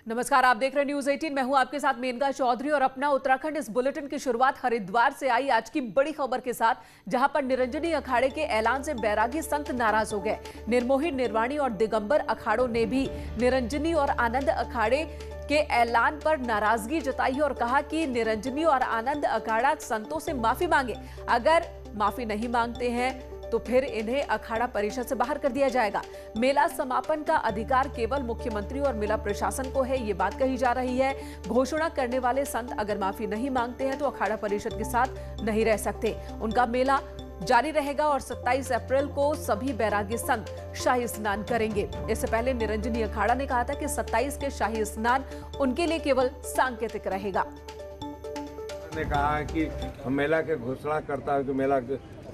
नमस्कार, आप देख रहे हैं न्यूज 18। मैं हूं आपके साथ मेनका चौधरी और अपना उत्तराखंड इस बुलेटिन की शुरुआत हरिद्वार से आई आज की बड़ी खबर के साथ, जहां पर निरंजनी अखाड़े के ऐलान से बैरागी संत नाराज हो गए। निर्मोही, निर्वाणी और दिगंबर अखाड़ों ने भी निरंजनी और आनंद अखाड़े के ऐलान पर नाराजगी जताई और कहा कि निरंजनी और आनंद अखाड़ा संतों से माफी मांगे। अगर माफी नहीं मांगते हैं तो फिर इन्हें अखाड़ा परिषद से बाहर कर दिया जाएगा। मेला समापन का अधिकार केवल मुख्यमंत्री और मेला प्रशासन को है, ये बात कही जा रही है। घोषणा करने वाले संत अगर माफी नहीं मांगते हैं तो अखाड़ा परिषद के साथ नहीं रह सकते। उनका मेला जारी रहेगा और 27 अप्रैल को सभी बैरागी संत शाही स्नान करेंगे। इससे पहले निरंजनी अखाड़ा ने कहा था कि 27 के शाही स्नान उनके लिए केवल सांकेतिक रहेगा। ने कहा कि मेला के घोषणा करता है कि मेला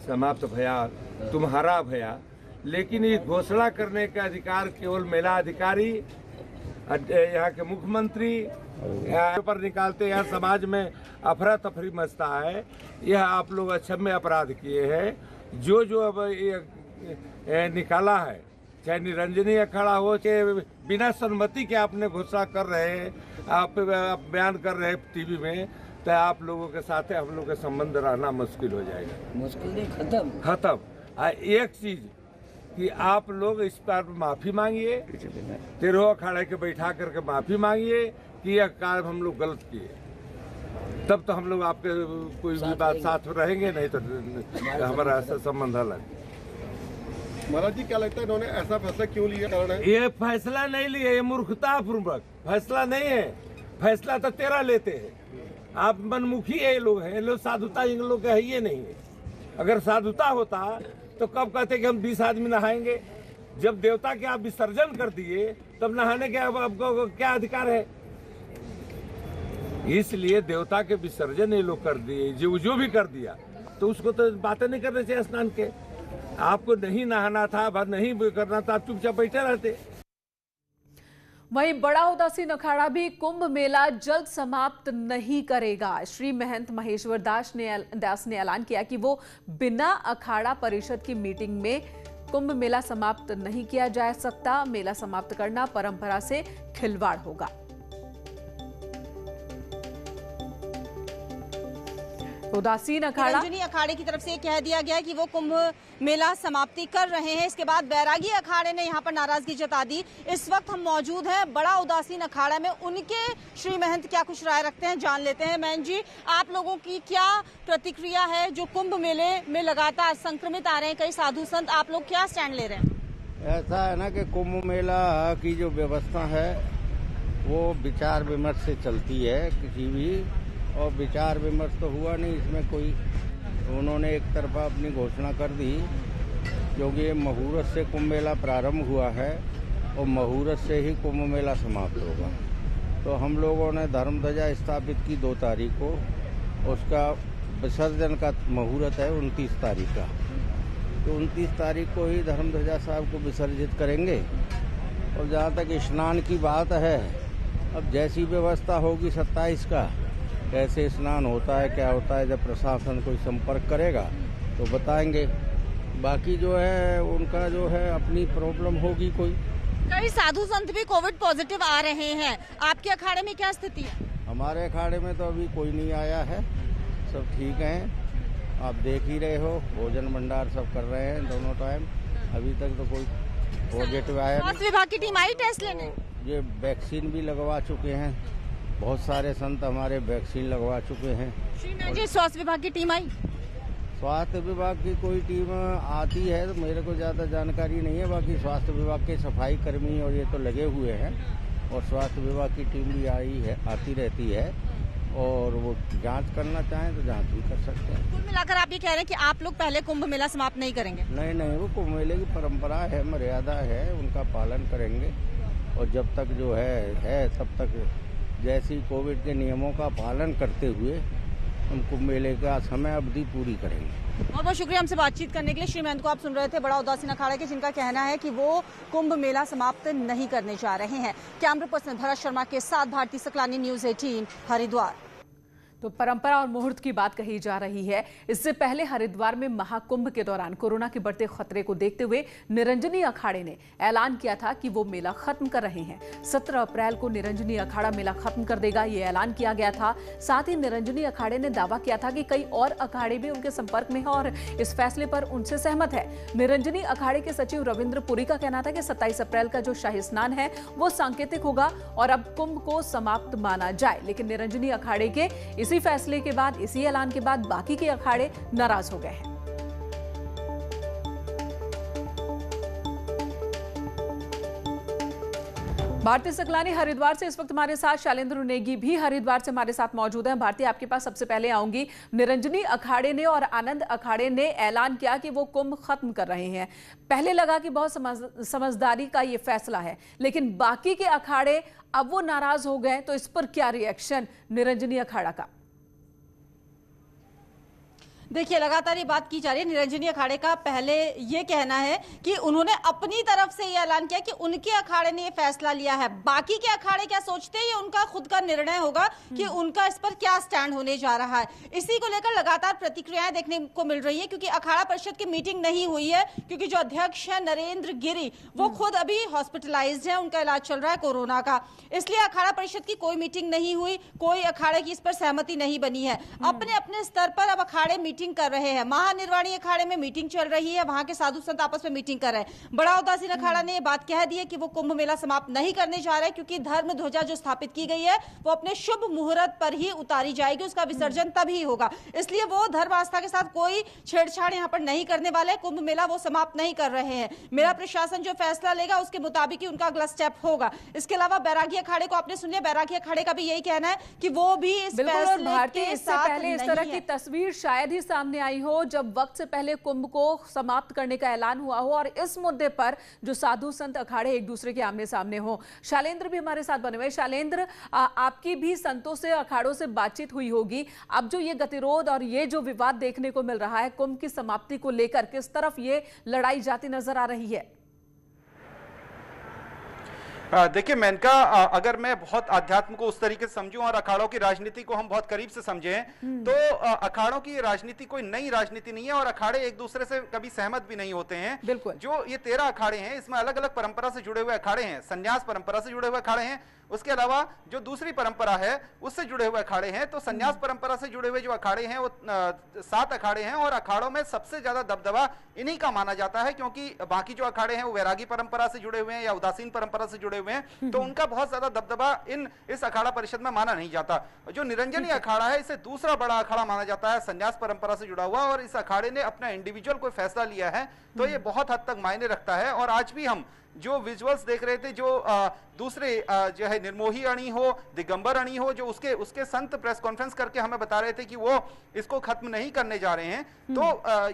समाप्त भया, तुम्हारा भया, लेकिन ये घोषणा करने का अधिकार केवल मेला अधिकारी, यहाँ के मुख्यमंत्री यहाँ पर निकालते। यहाँ समाज में अफरा तफरी मचता है। यह आप लोग अक्षम्य अपराध किए हैं। जो अब ये निकाला है, चाहे निरंजनी अखाड़ा हो, चाहे बिना सम्मति के आपने घोषणा कर रहे हैं, आप बयान कर रहे हैं टीवी में, तो आप लोगों के साथ हम लोग का संबंध रहना मुश्किल हो जाएगा। मुश्किल नहीं, खत्म। एक चीज कि आप लोग इस पर माफी मांगिए, 13 अखाड़े के बैठा करके माफी मांगिए कि यह कार्य हम लोग गलत किए, तब तो हम लोग आपके कोई भी बात साथ रहेंगे, नहीं तो हमारा ऐसा संबंध अलग। महाराज जी, क्या लगता है इन्होंने ऐसा फैसला क्यों लिया? कारण है ये फैसला नहीं लिया, ये मूर्खतापूर्वक फैसला नहीं है। फैसला तो 13 लेते हैं। आप मनमुखी ये लोग हैं, लोग साधुता इन लोग का है ये नहीं है। अगर साधुता होता तो कब कहते कि हम 20 आदमी नहाएंगे? जब देवता के आप विसर्जन कर दिए तब नहाने के आपको क्या अधिकार है? इसलिए देवता के विसर्जन ये लोग कर दिए, जो भी कर दिया, तो उसको तो बातें नहीं करनी चाहिए स्नान के। आपको नहीं नहाना था, नहीं करना था, आप चुपचाप बैठे रहते। वहीं बड़ा उदासीन अखाड़ा भी कुंभ मेला जल्द समाप्त नहीं करेगा। श्री महंत महेश्वर दास ने ऐलान किया कि वो बिना अखाड़ा परिषद की मीटिंग में कुंभ मेला समाप्त नहीं किया जा सकता। मेला समाप्त करना परंपरा से खिलवाड़ होगा। उदासीन अखाड़ा, निरंजनी अखाड़े की तरफ से कह दिया गया कि वो कुंभ मेला समाप्ति कर रहे हैं। इसके बाद बैरागी अखाड़े ने यहाँ पर नाराजगी जता दी। इस वक्त हम मौजूद हैं बड़ा उदासीन अखाड़ा में। उनके श्री महंत क्या कुछ राय रखते हैं, जान लेते हैं। महंत जी, आप लोगों की क्या प्रतिक्रिया है? जो कुंभ मेले में लगातार संक्रमित आ रहे हैं कई साधु संत, आप लोग क्या स्टैंड ले रहे हैं? ऐसा है ना कि कुंभ मेला की जो व्यवस्था है वो विचार विमर्श से चलती है किसी भी, और विचार विमर्श तो हुआ नहीं इसमें कोई। उन्होंने एक तरफा अपनी घोषणा कर दी, क्योंकि मुहूर्त से कुंभ मेला प्रारंभ हुआ है और मुहूर्त से ही कुंभ मेला समाप्त होगा। तो हम लोगों ने धर्म ध्वजा स्थापित की 2 तारीख को, उसका विसर्जन का मुहूर्त है 29 तारीख का। तो 29 तारीख को ही धर्म ध्वजा साहब को विसर्जित करेंगे। और जहाँ तक स्नान की बात है, अब जैसी व्यवस्था होगी 27 का, कैसे स्नान होता है, क्या होता है, जब प्रशासन कोई संपर्क करेगा तो बताएंगे। बाकी जो है उनका जो है अपनी प्रॉब्लम होगी कोई। कई साधु संत भी कोविड पॉजिटिव आ रहे हैं, आपके अखाड़े में क्या स्थिति है? हमारे अखाड़े में तो अभी कोई नहीं आया है, सब ठीक हैं। आप देख ही रहे हो, भोजन भंडार सब कर रहे हैं दोनों टाइम। अभी तक तो कोई पॉजिटिव आया। स्वास्थ्य विभाग की टीम आई टेस्ट लेने? ये वैक्सीन भी लगवा चुके हैं, बहुत सारे संत हमारे वैक्सीन लगवा चुके हैं। जी, स्वास्थ्य विभाग की टीम आई? स्वास्थ्य विभाग की कोई टीम आती है तो मेरे को ज़्यादा जानकारी नहीं है। बाकी स्वास्थ्य विभाग के सफाई कर्मी और ये तो लगे हुए हैं, और स्वास्थ्य विभाग की टीम भी आती रहती है, और वो जांच करना चाहें तो जांच भी कर सकते हैं। कुल मिलाकर आप ये कह रहे हैं कि आप लोग पहले कुंभ मेला समाप्त नहीं करेंगे? नहीं, वो कुंभ मेले की परंपरा है, मर्यादा है, उनका पालन करेंगे। और जब तक जो है तब तक जैसी कोविड के नियमों का पालन करते हुए हम कुंभ मेले का समय अवधि पूरी करेंगे। बहुत बहुत शुक्रिया हमसे बातचीत करने के लिए। श्री महंत को आप सुन रहे थे, बड़ा उदासीन अखाड़ा के, जिनका कहना है कि वो कुंभ मेला समाप्त नहीं करने जा रहे हैं। कैमरा पर्सन भरत शर्मा के साथ भारती सकलानी, न्यूज 18 हरिद्वार। तो परंपरा और मुहूर्त की बात कही जा रही है। इससे पहले हरिद्वार में महाकुंभ के दौरान कोरोना के बढ़ते खतरे को देखते हुए निरंजनी अखाड़े ने ऐलान किया था कि वो मेला खत्म कर रहे हैं। 17 अप्रैल को निरंजनी अखाड़ा मेला खत्म कर देगा, ये ऐलान किया गया था। साथ ही निरंजनी अखाड़े ने दावा किया था कि कई और अखाड़े भी उनके संपर्क में हैं और इस फैसले पर उनसे सहमत है। निरंजनी अखाड़े के सचिव रविंद्र पुरी का कहना था कि 27 अप्रैल का जो शाही स्नान है वो सांकेतिक होगा और अब कुंभ को समाप्त माना जाए। लेकिन निरंजनी अखाड़े के इसी फैसले के बाद, इसी ऐलान के बाद बाकी के अखाड़े नाराज हो गए हैं। भारती सकलानी हरिद्वार से इस वक्त हमारे साथ, शैलेंद्र नेगी भी हरिद्वार से हमारे साथ मौजूद हैं। भारती, आपके पास सबसे पहले आऊंगी। निरंजनी अखाड़े ने और आनंद अखाड़े ने ऐलान किया कि वो कुंभ खत्म कर रहे हैं। पहले लगा कि बहुत समझदारी का ये फैसला है, लेकिन बाकी के अखाड़े अब वो नाराज हो गए, तो इस पर क्या रिएक्शन निरंजनी अखाड़ा का? देखिए, लगातार ये बात की जा रही है। निरंजनी अखाड़े का पहले ये कहना है कि उन्होंने अपनी तरफ से ये ऐलान किया कि उनके अखाड़े ने ये फैसला लिया है। बाकी के अखाड़े क्या सोचते हैं ये उनका खुद का निर्णय होगा कि उनका इस पर क्या स्टैंड होने जा रहा है। इसी को लेकर लगातार प्रतिक्रियाएं देखने को मिल रही है, क्योंकि अखाड़ा परिषद की मीटिंग नहीं हुई है, क्योंकि जो अध्यक्ष है नरेंद्र गिरी वो खुद अभी हॉस्पिटलाइज्ड है, उनका इलाज चल रहा है कोरोना का। इसलिए अखाड़ा परिषद की कोई मीटिंग नहीं हुई, कोई अखाड़े की इस पर सहमति नहीं बनी है। अपने अपने स्तर पर अब अखाड़े मीटिंग कर रहे हैं। महानिर्वाणी अखाड़े में मीटिंग चल रही है, वहां के साधु संत आपस में मीटिंग कर रहे हैं। बड़ा उदासीन अखाड़ा ने यह बात कह दी है कि वो कुंभ मेला समाप्त नहीं करने जा रहे, क्योंकि धर्म ध्वजा जो स्थापित की गई है वो अपने शुभ मुहूर्त पर ही उतारी जाएगी, उसका विसर्जन तभी होगा। इसलिए वो धर्म आस्था के साथ कोई छेड़छाड़ यहाँ पर नहीं करने वाले। कुंभ मेला वो समाप्त नहीं कर रहे हैं। मेला प्रशासन जो फैसला लेगा उसके मुताबिक ही उनका अगला स्टेप होगा। इसके अलावा बैरागी अखाड़े को आपने सुन लिया, बैरागी अखाड़े का भी यही कहना है कि वो भी इस फैसले के साथ पहले इस तरह की तस्वीर शायद ही सामने आई हो जब वक्त से पहले कुंभ को समाप्त करने का ऐलान हुआ हो और इस मुद्दे पर जो साधु संत अखाड़े एक दूसरे के आमने सामने हो। शैलेंद्र भी हमारे साथ बने हुए। शैलेंद्र, आपकी भी संतों से, अखाड़ों से बातचीत हुई होगी। अब जो ये गतिरोध और ये जो विवाद देखने को मिल रहा है कुंभ की समाप्ति को लेकर, किस तरफ ये लड़ाई जाती नजर आ रही है? देखिए मेनका, अगर मैं बहुत अध्यात्म को उस तरीके से समझूं और अखाड़ों की राजनीति को हम बहुत करीब से समझें तो अखाड़ों की राजनीति कोई नई राजनीति नहीं है और अखाड़े एक दूसरे से कभी सहमत भी नहीं होते हैं। बिल्कुल। जो ये 13 अखाड़े हैं इसमें अलग अलग परंपरा से जुड़े हुए अखाड़े हैं, संन्यास परंपरा से जुड़े हुए अखाड़े हैं, उसके अलावा जो दूसरी परंपरा है उससे जुड़े हुए अखाड़े हैं। तो संन्यास परंपरा से जुड़े हुए जो अखाड़े हैं वो 7 अखाड़े हैं और अखाड़ों में सबसे ज्यादा दबदबा इन्हीं का माना जाता है, क्योंकि बाकी जो अखाड़े हैं वो वैरागी परंपरा से जुड़े हुए हैं या उदासीन परंपरा से जुड़े हुए हैं, तो उनका बहुत ज्यादा दबदबा इस अखाड़ा परिषद में माना नहीं जाता। जो निरंजनी अखाड़ा है इसे दूसरा बड़ा अखाड़ा माना जाता है, संन्यास परंपरा से जुड़ा हुआ, और इस अखाड़े ने अपना इंडिविजुअल कोई फैसला लिया है तो ये बहुत हद तक मायने रखता है। और आज भी हम जो विजुअल्स देख रहे थे, जो दूसरे जो है निर्मोही अणी हो, दिगंबर अणी हो, जो उसके संत प्रेस कॉन्फ्रेंस करके हमें बता रहे थे कि वो इसको खत्म नहीं करने जा रहे हैं, तो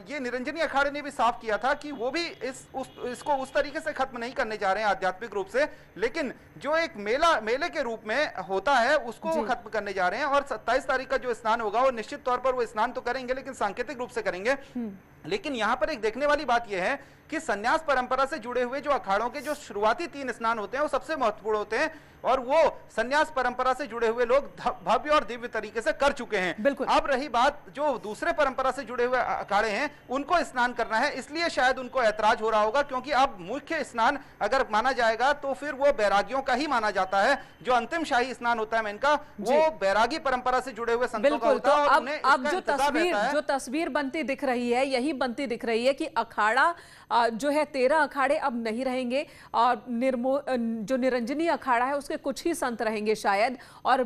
ये निरंजनी अखाड़े ने भी साफ किया था कि वो भी इसको उस तरीके से खत्म नहीं करने जा रहे हैं आध्यात्मिक रूप से, लेकिन जो एक मेले के रूप में होता है उसको वो खत्म करने जा रहे हैं। और 27 तारीख का जो स्नान होगा वो निश्चित तौर पर वो स्नान तो करेंगे, लेकिन सांकेतिक रूप से करेंगे। लेकिन यहां पर एक देखने वाली बात यह है कि संन्यास परंपरा से जुड़े हुए जो अखाड़ों के जो शुरुआती 3 स्नान होते हैं वो सबसे महत्वपूर्ण होते हैं और वो संन्यास परंपरा से जुड़े हुए लोग भव्य और दिव्य तरीके से कर चुके हैं। अब रही बात जो दूसरे परंपरा से जुड़े हुए अखाड़े हैं उनको स्नान करना है, इसलिए शायद उनको ऐतराज हो रहा होगा, क्योंकि अब मुख्य स्नान अगर माना जाएगा तो फिर वो बैरागियों का ही माना जाता है। जो अंतिम शाही स्नान होता है मेनका, वो बैरागी परंपरा से जुड़े हुए संतों का होता है। और अब जो तस्वीर बनती दिख रही है, यही बनती दिख रही है कि अखाड़ा जो है 13 अखाड़े अब नहीं रहेंगे और जो निरंजनी अखाड़ा है उसके कुछ ही संत रहेंगे शायद, और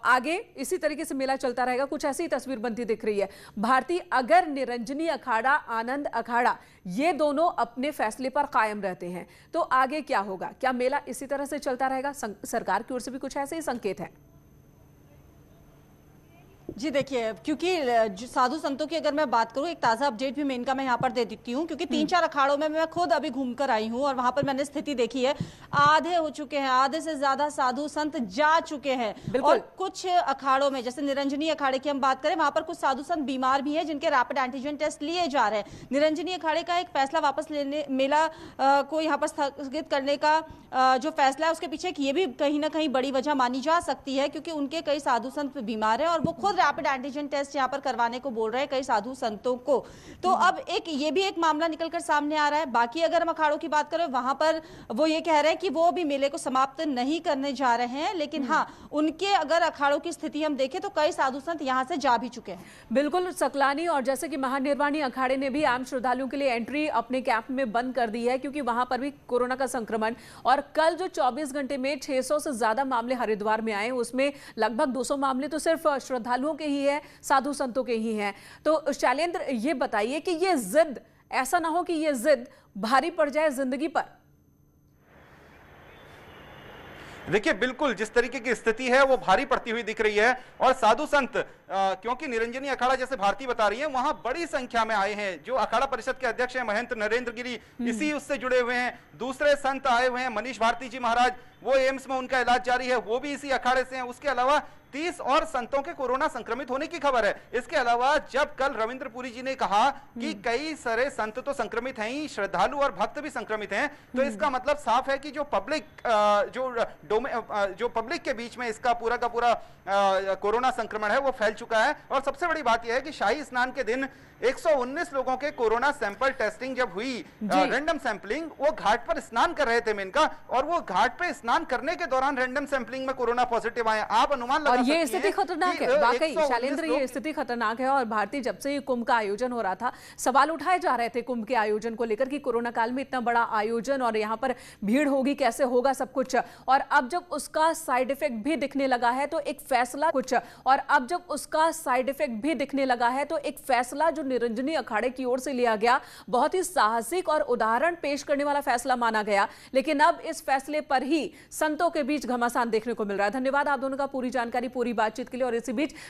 आगे इसी तरीके से मेला चलता रहेगा। कुछ ऐसी तस्वीर बनती दिख रही है। भारती, अगर निरंजनी अखाड़ा, आनंद अखाड़ा ये दोनों अपने फैसले पर कायम रहते हैं तो आगे क्या होगा? क्या मेला इसी तरह से चलता रहेगा? सरकार की ओर से भी कुछ ऐसे ही संकेत हैं। जी देखिए, क्योंकि साधु संतों की अगर मैं बात करूं, एक ताज़ा अपडेट भी मेनका मैं यहाँ पर दे देती हूँ, क्योंकि 3-4 अखाड़ों में मैं खुद अभी घूमकर आई हूँ और वहां पर मैंने स्थिति देखी है। आधे हो चुके हैं, आधे से ज्यादा साधु संत जा चुके हैं। और कुछ अखाड़ों में, जैसे निरंजनी अखाड़े की हम बात करें, वहां पर कुछ साधु संत बीमार भी हैं जिनके रैपिड एंटीजन टेस्ट लिए जा रहे हैं। निरंजनी अखाड़े का एक फैसला वापस लेने, मेला को यहाँ पर स्थगित करने का जो फैसला है, उसके पीछे ये भी कहीं ना कहीं बड़ी वजह मानी जा सकती है, क्योंकि उनके कई साधु संत बीमार हैं और वो खुद रैपिड एंटीजन टेस्ट यहाँ पर करवाने को बोल रहे हैं कई साधु संतों को। तो अब ये भी एक मामला निकलकर सामने आ रहा है। बाकी अगर हम अखाड़ों की बात करें, वहां पर वो ये कह रहे हैं कि वो भी मेले को समाप्त नहीं करने जा रहे हैं, लेकिन हाँ, उनके अगर अखाड़ों की स्थिति हम देखें तो कई साधु संत यहाँ से जा भी चुके हैं। बिल्कुल सकलानी, और जैसे कि महानिर्वाणी अखाड़े ने भी आम श्रद्धालुओं के लिए एंट्री अपने कैंप में बंद कर दी है, क्योंकि वहां पर भी कोरोना का संक्रमण, और कल जो 24 घंटे में 600 से ज्यादा मामले हरिद्वार में आए, उसमें लगभग 200 मामले तो सिर्फ श्रद्धालुओं के ही है, साधु संतों के ही हैं। तो शैलेंद्र, ये बताइए कि ये जिद, ऐसा ना हो कि ये जिद भारी पड़ जाए जिंदगी पर। देखिए, बिल्कुल जिस तरीके की स्थिति है वो भारी पड़ती हुई दिख रही है, और साधु संत क्योंकि निरंजनी अखाड़ा जैसे भारती बता रही है, वहां बड़ी संख्या में आए हैं। जो अखाड़ा परिषद के अध्यक्ष हैं महंत नरेंद्र गिरी, इसी उससे जुड़े हुए हैं। दूसरे संत आए हुए हैं, मनीष भारती जी महाराज, वो एम्स में उनका इलाज जारी है, वो भी इसी अखाड़े से हैं। उसके अलावा 30 और संतों के कोरोना संक्रमित होने की खबर है। इसके अलावा जब कल रविंद्र पुरी जी ने कहा कि कई सारे संत तो संक्रमित हैं ही, श्रद्धालु और भक्त भी संक्रमित हैं, तो इसका मतलब साफ है कि जो पब्लिक जो पब्लिक के बीच में इसका पूरा का पूरा कोरोना संक्रमण है वो फैल चुका है। और सबसे बड़ी बात यह है कि शाही स्नान के दिन 119 लोगों के कोरोना सैंपल टेस्टिंग जब हुई, रैंडम सैंपलिंग, वो घाट पर स्नान कर रहे थे मेनका, और वो घाट पे स्नान करने के दौरान रैंडम सैंपलिंग में कोरोना पॉजिटिव आए। आप अनुमान लगा ये स्थिति खतरनाक है, वाकई शैलेंद्र, ये स्थिति खतरनाक है। और भारतीय, जब से कुंभ का आयोजन हो रहा था, सवाल उठाए जा रहे थे कुंभ के आयोजन को लेकर कि कोरोना काल में इतना बड़ा आयोजन और यहाँ पर भीड़ होगी, कैसे होगा सब कुछ। और अब जब उसका साइड इफेक्ट भी दिखने लगा है तो एक फैसला तो एक फैसला जो निरंजनी अखाड़े की ओर से लिया गया, बहुत ही साहसिक और उदाहरण पेश करने वाला फैसला माना गया। लेकिन अब इस फैसले पर ही संतों के बीच घमासान देखने को मिल रहा है। धन्यवाद आप दोनों का पूरी जानकारी, पूरी बातचीत के लिए। और इसी बीच